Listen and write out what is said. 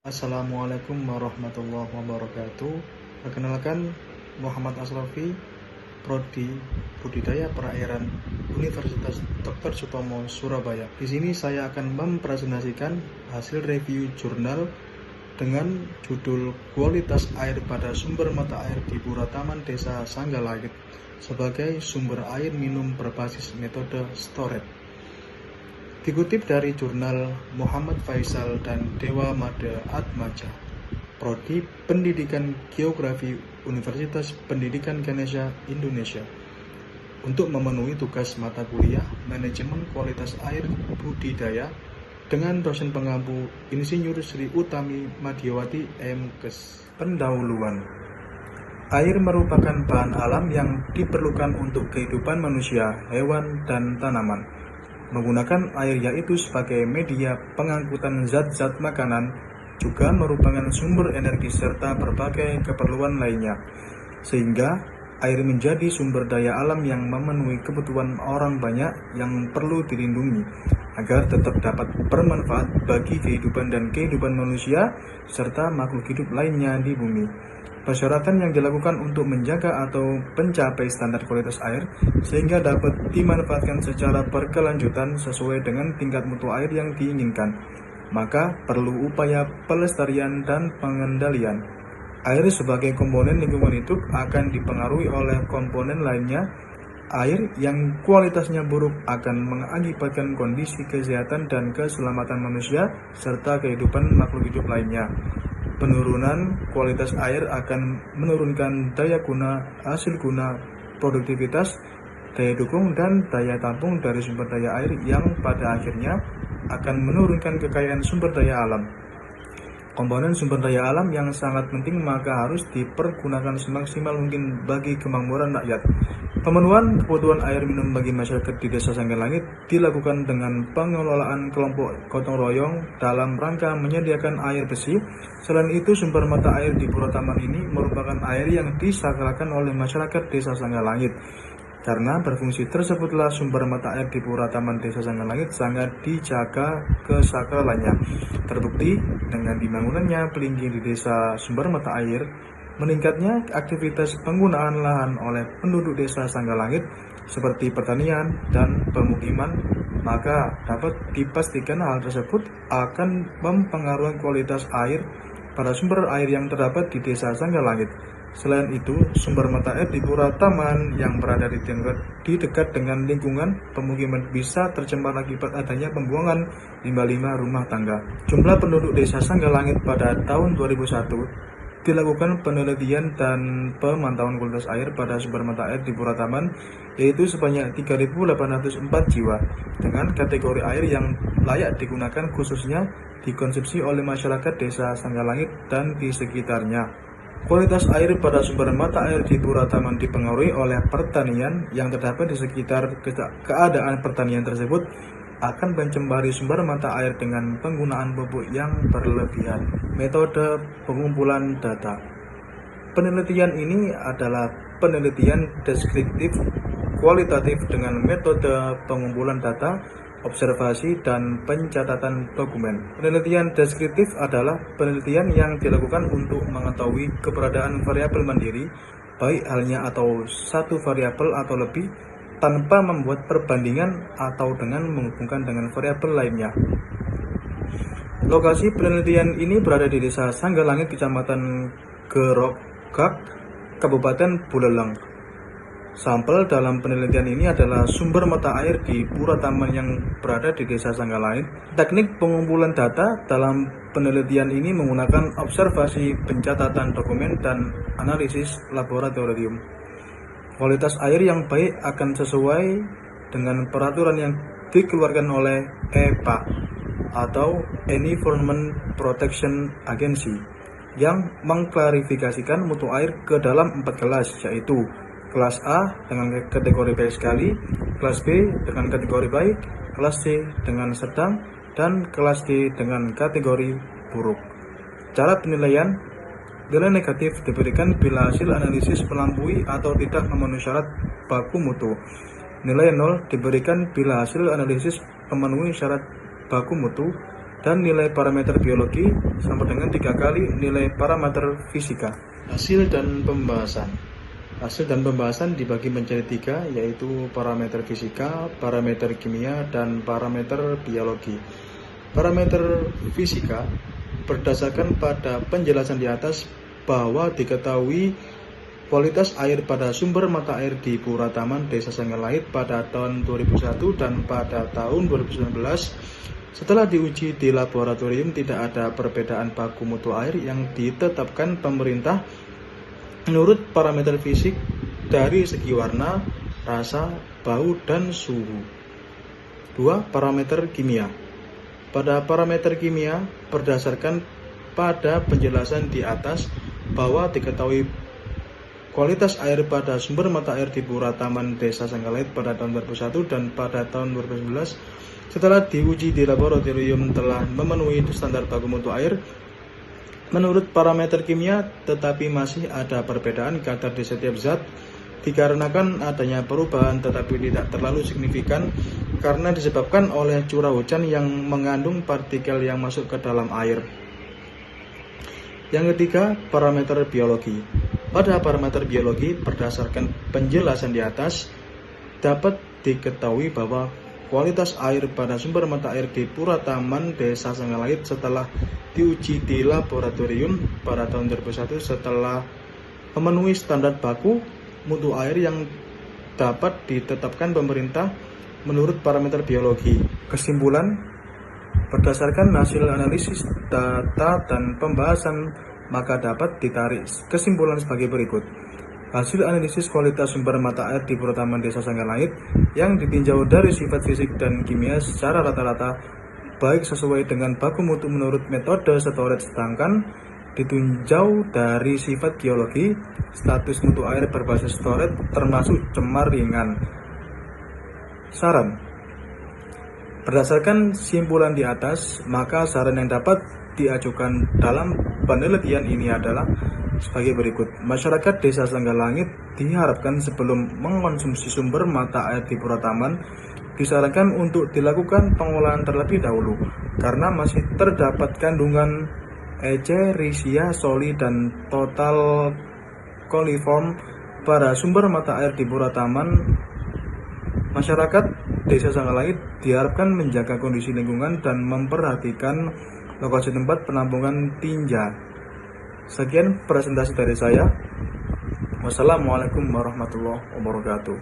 Assalamualaikum warahmatullahi wabarakatuh. Perkenalkan, Muhammad Asrafi, Prodi Budidaya Perairan Universitas Dr. Sutomo, Surabaya. Di sini saya akan mempresentasikan hasil review jurnal dengan judul Kualitas Air pada Sumber Mata Air di Pura Taman Desa Sanggalangit sebagai sumber air minum berbasis metode storage. Dikutip dari jurnal Muhammad Faisal dan Dewa Mada Atmaja, Prodi Pendidikan Geografi Universitas Pendidikan Ganesha, Indonesia, untuk memenuhi tugas mata kuliah Manajemen Kualitas Air Budidaya dengan dosen pengampu Insinyur Sri Utami Madiawati M.Kes. Pendahuluan. Air merupakan bahan alam yang diperlukan untuk kehidupan manusia, hewan, dan tanaman. Menggunakan air yaitu sebagai media pengangkutan zat-zat makanan juga merupakan sumber energi serta berbagai keperluan lainnya, sehingga air menjadi sumber daya alam yang memenuhi kebutuhan orang banyak yang perlu dilindungi agar tetap dapat bermanfaat bagi kehidupan dan kehidupan manusia serta makhluk hidup lainnya di bumi. Persyaratan yang dilakukan untuk menjaga atau mencapai standar kualitas air sehingga dapat dimanfaatkan secara berkelanjutan sesuai dengan tingkat mutu air yang diinginkan, maka perlu upaya pelestarian dan pengendalian. Air sebagai komponen lingkungan hidup akan dipengaruhi oleh komponen lainnya. Air yang kualitasnya buruk akan mengakibatkan kondisi kesehatan dan keselamatan manusia serta kehidupan makhluk hidup lainnya. Penurunan kualitas air akan menurunkan daya guna, hasil guna, produktivitas, daya dukung, dan daya tampung dari sumber daya air yang pada akhirnya akan menurunkan kekayaan sumber daya alam. Komponen sumber daya alam yang sangat penting maka harus dipergunakan semaksimal mungkin bagi kemakmuran rakyat. Pemenuhan kebutuhan air minum bagi masyarakat di Desa Sanggalangit dilakukan dengan pengelolaan kelompok gotong royong dalam rangka menyediakan air bersih. Selain itu, sumber mata air di Pura Taman ini merupakan air yang disakralkan oleh masyarakat Desa Sanggalangit. Karena berfungsi tersebutlah sumber mata air di Pura Taman Desa Sanggalangit sangat dijaga kesakralannya. Terbukti dengan dibangunannya pelinggi di desa sumber mata air, meningkatnya aktivitas penggunaan lahan oleh penduduk desa Sanggalangit seperti pertanian dan pemukiman, maka dapat dipastikan hal tersebut akan mempengaruhi kualitas air pada sumber air yang terdapat di desa Sanggalangit. Selain itu, sumber mata air di Pura Taman yang berada di dekat dengan lingkungan pemukiman bisa tercemar akibat adanya pembuangan limbah-limbah rumah tangga. Jumlah penduduk desa Sanggalangit pada tahun 2001 dilakukan penelitian dan pemantauan kualitas air pada sumber mata air di Pura Taman, yaitu sebanyak 3.804 jiwa dengan kategori air yang layak digunakan, khususnya dikonsumsi oleh masyarakat desa Sanggalangit dan di sekitarnya. Kualitas air pada sumber mata air di Pura Taman dipengaruhi oleh pertanian yang terdapat di sekitar. Keadaan pertanian tersebut akan mencemari sumber mata air dengan penggunaan pupuk yang berlebihan. Metode pengumpulan data. Penelitian ini adalah penelitian deskriptif kualitatif dengan metode pengumpulan data, observasi, dan pencatatan dokumen. Penelitian deskriptif adalah penelitian yang dilakukan untuk mengetahui keberadaan variabel mandiri, baik halnya atau satu variabel atau lebih, tanpa membuat perbandingan atau dengan menghubungkan dengan variabel lainnya. Lokasi penelitian ini berada di Desa Sanggalangit, Kecamatan Gerogak, Kabupaten Buleleng. Sampel dalam penelitian ini adalah sumber mata air di Pura Taman yang berada di Desa Sanggalangit. Teknik pengumpulan data dalam penelitian ini menggunakan observasi, pencatatan dokumen, dan analisis laboratorium. Kualitas air yang baik akan sesuai dengan peraturan yang dikeluarkan oleh EPA atau Environment Protection Agency yang mengklarifikasikan mutu air ke dalam 4 kelas, yaitu kelas A dengan kategori baik sekali, kelas B dengan kategori baik, kelas C dengan sedang, dan kelas D dengan kategori buruk. Cara penilaian. Nilai negatif diberikan bila hasil analisis melampaui atau tidak memenuhi syarat baku mutu. Nilai 0 diberikan bila hasil analisis memenuhi syarat baku mutu. dan nilai parameter biologi sama dengan 3 kali nilai parameter fisika. Hasil dan pembahasan dibagi menjadi 3, yaitu parameter fisika, parameter kimia, dan parameter biologi. Parameter fisika berdasarkan pada penjelasan di atas bahwa diketahui kualitas air pada sumber mata air di Pura Taman Desa Sengkelait pada tahun 2001 dan pada tahun 2019 setelah diuji di laboratorium tidak ada perbedaan baku mutu air yang ditetapkan pemerintah menurut parameter fisik dari segi warna, rasa, bau, dan suhu. 2. Parameter kimia. Pada parameter kimia berdasarkan pada penjelasan di atas bahwa diketahui kualitas air pada sumber mata air di Pura Taman Desa Sengkelait pada tahun 2001 dan pada tahun 2019 setelah diuji di laboratorium telah memenuhi standar baku mutu air menurut parameter kimia, tetapi masih ada perbedaan kadar di setiap zat dikarenakan adanya perubahan tetapi tidak terlalu signifikan karena disebabkan oleh curah hujan yang mengandung partikel yang masuk ke dalam air. Yang ketiga, parameter biologi. Pada parameter biologi, berdasarkan penjelasan di atas, dapat diketahui bahwa kualitas air pada sumber mata air di Pura Taman Desa Sengkelait setelah diuji di laboratorium pada tahun 2001 setelah memenuhi standar baku mutu air yang dapat ditetapkan pemerintah menurut parameter biologi. Kesimpulan, berdasarkan hasil analisis data dan pembahasan, maka dapat ditarik kesimpulan sebagai berikut. Hasil analisis kualitas sumber mata air di Pura Taman Desa Sengkelait yang ditinjau dari sifat fisik dan kimia secara rata-rata baik sesuai dengan baku mutu menurut metode storage, sedangkan ditinjau dari sifat geologi status mutu air berbasis storage termasuk cemar ringan. Saran. Berdasarkan simpulan di atas, maka saran yang dapat diajukan dalam penelitian ini adalah sebagai berikut. Masyarakat Desa Sengkelait diharapkan sebelum mengkonsumsi sumber mata air di Pura Taman disarankan untuk dilakukan pengolahan terlebih dahulu karena masih terdapat kandungan Escherichia coli dan total coliform pada sumber mata air di Pura Taman. Masyarakat Desa Sengkelait diharapkan menjaga kondisi lingkungan dan memperhatikan lokasi tempat penampungan tinja. Sekian presentasi dari saya. Wassalamualaikum warahmatullahi wabarakatuh.